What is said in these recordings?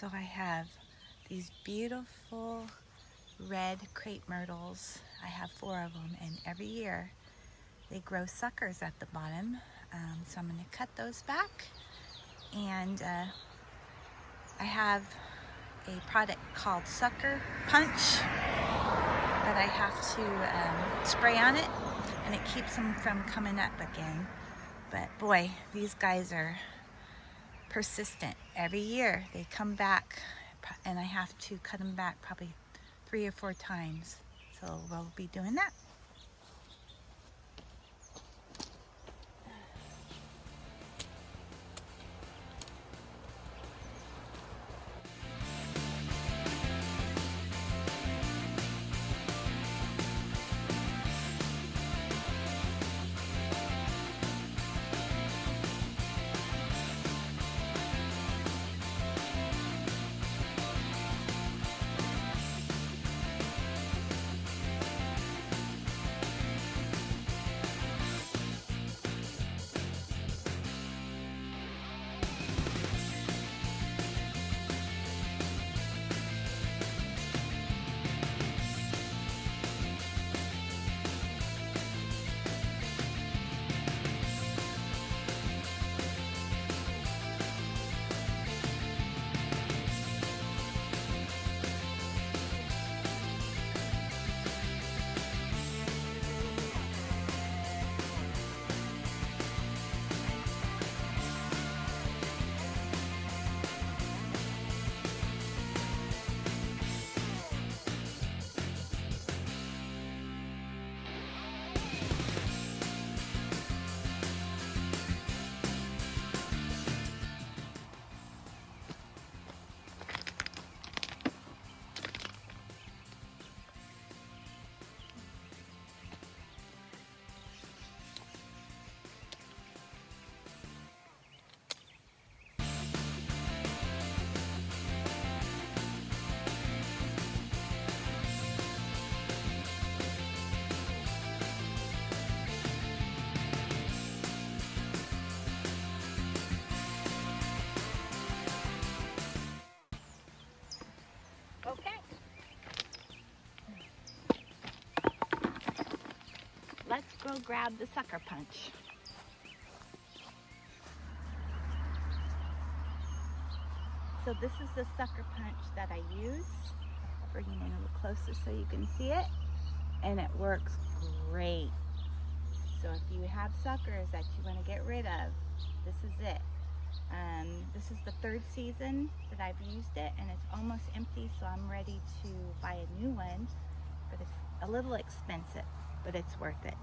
So I have these beautiful red crepe myrtles. I have 4 of them, and every year they grow suckers at the bottom. So I'm going to cut those back, and I have a product called Sucker Punch that I have to spray on it, and it keeps them from coming up again. But boy, these guys are persistent. Every year they come back, and I have to cut them back probably 3 or 4 times. So we'll be doing that. Okay. Let's go grab the Sucker Punch. So this is the Sucker Punch that I use. Bring it in a little closer so you can see it. And it works great. So if you have suckers that you want to get rid of, this is it. This is the 3rd season that I've used it, and it's almost empty, so I'm ready to buy a new one. But it's a little expensive, but it's worth it.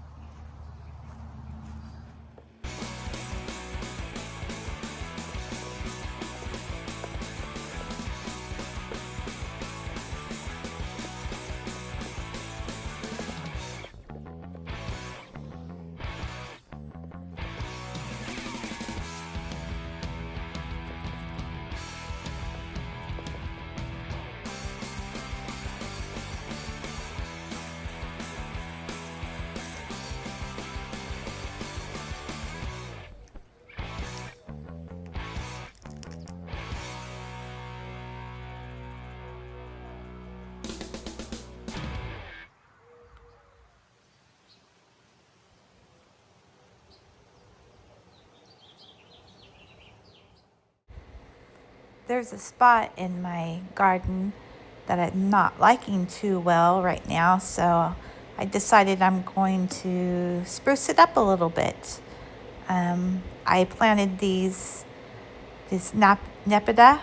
There's a spot in my garden that I'm not liking too well right now, so I decided I'm going to spruce it up a little bit. I planted this Nepeta,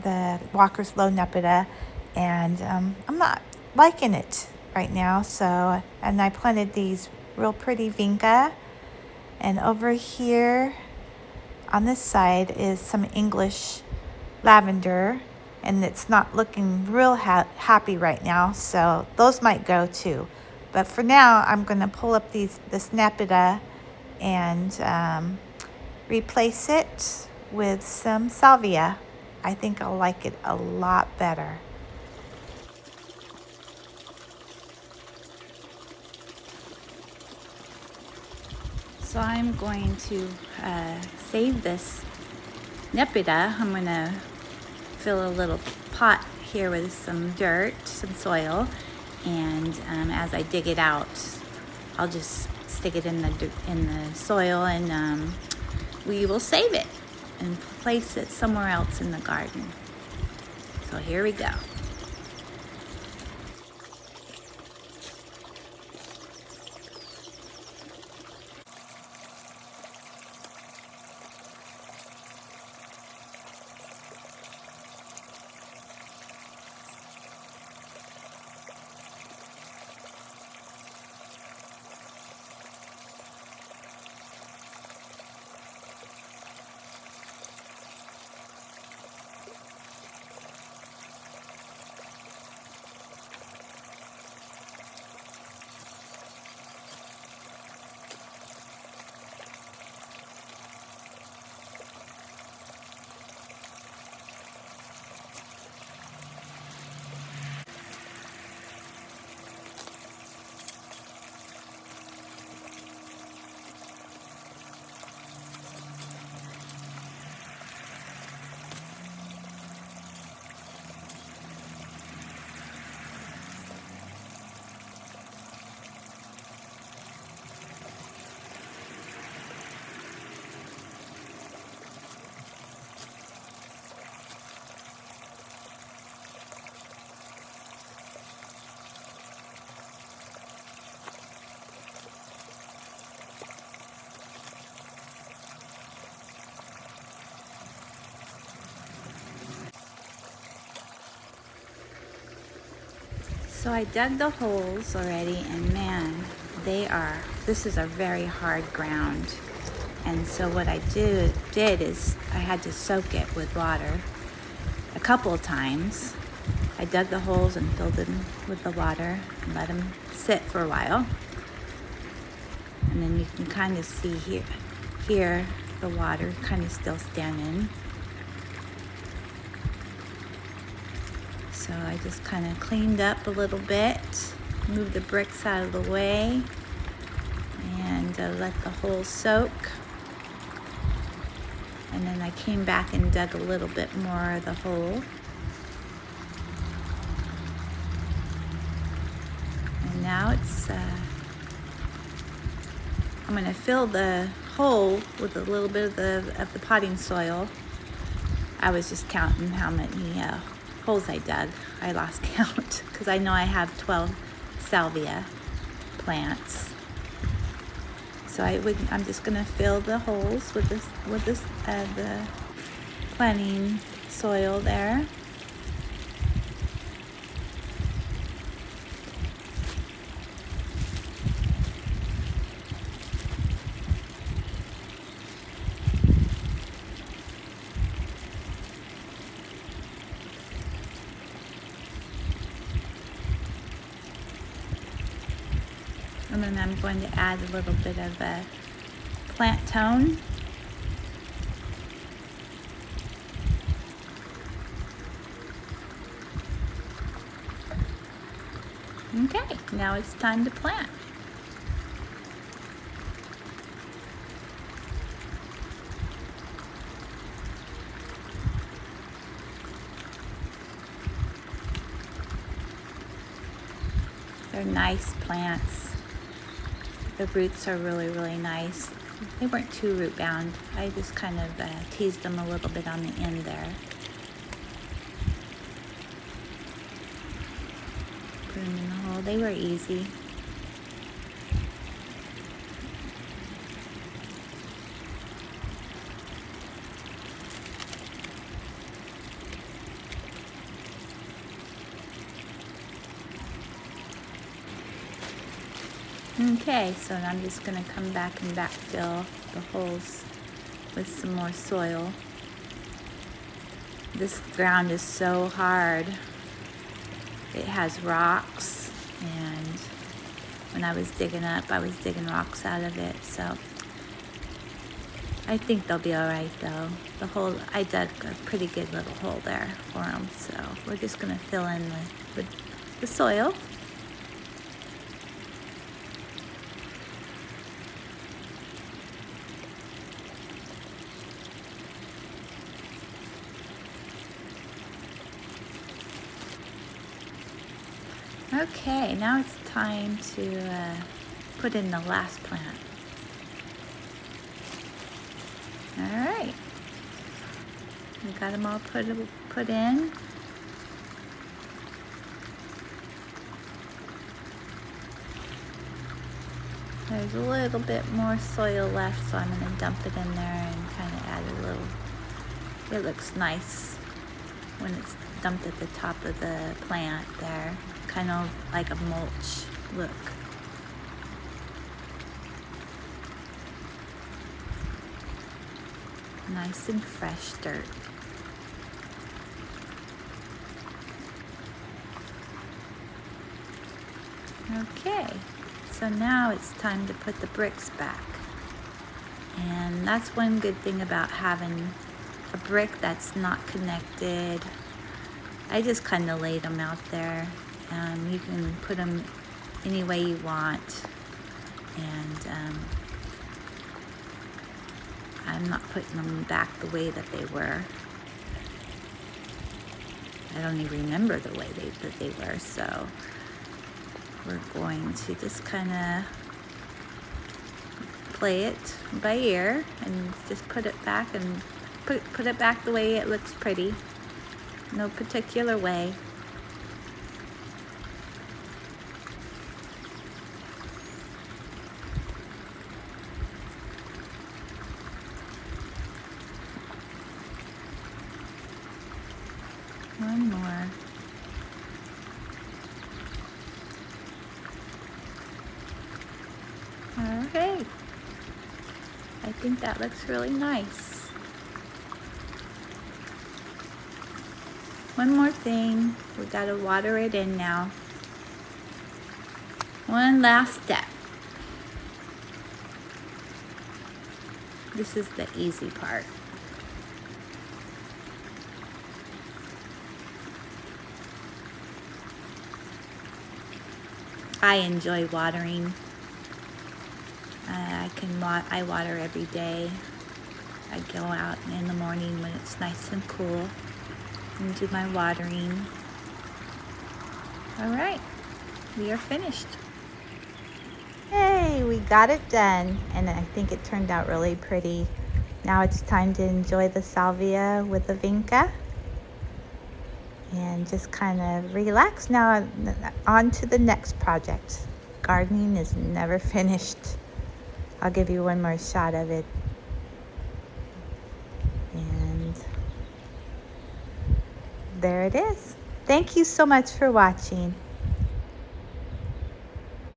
the Walker's Low Nepeta, and I'm not liking it right now. So, and I planted these real pretty vinca, and over here on this side is some English lavender, and it's not looking real happy right now, so those might go too. But for now, I'm going to pull up this Nepeta and replace it with some salvia. I think I'll like it a lot better. So I'm going to save this Nepeta. I'm going to fill a little pot here with some dirt, some soil, and as I dig it out, I'll just stick it in the soil, and we will save it and place it somewhere else in the garden. So here we go. So I dug the holes already, and man, this is a very hard ground. And so what I did is I had to soak it with water a couple of times. I dug the holes and filled them with the water and let them sit for a while. And then you can kind of see here the water kind of still standing. So I just kind of cleaned up a little bit, moved the bricks out of the way, and let the hole soak. And then I came back and dug a little bit more of the hole. And now I'm going to fill the hole with a little bit of the potting soil. I was just counting how many holes I dug. I lost count because I know I have 12 salvia plants. So I'm just going to fill the holes with the planting soil there. And then I'm going to add a little bit of plant tone. Okay, now it's time to plant. They're nice plants. The roots are really, really nice. They weren't too root bound. I just kind of teased them a little bit on the end there. Put them in the hole. They were easy. Okay, so I'm just going to come back and backfill the holes with some more soil. This ground is so hard. It has rocks, and when I was digging up, I was digging rocks out of it, so I think they'll be all right though. I dug a pretty good little hole there for them, so we're just going to fill in with the soil. Okay, now it's time to put in the last plant. All right, we got them all put in. There's a little bit more soil left, so I'm going to dump it in there and kind of add a little. It looks nice when it's dumped at the top of the plant there, kind of like a mulch look. Nice and fresh dirt. Okay, so now it's time to put the bricks back. And that's one good thing about having a brick that's not connected. I just kind of laid them out there. You can put them any way you want. And I'm not putting them back the way that they were. I don't even remember the way that they were, so we're going to just kind of play it by ear and just put it back and put it back the way it looks pretty. No particular way. One more. All right. I think that looks really nice. One more thing, we gotta water it in now. One last step. This is the easy part. I enjoy watering. I water every day. I go out in the morning when it's nice and cool and do my watering. All right, we are finished. Hey, we got it done, and I think it turned out really pretty. Now it's time to enjoy the salvia with the vinca and just kind of relax. Now on to the next project. Gardening is never finished. I'll give you one more shot of it. And there it is. Thank you so much for watching.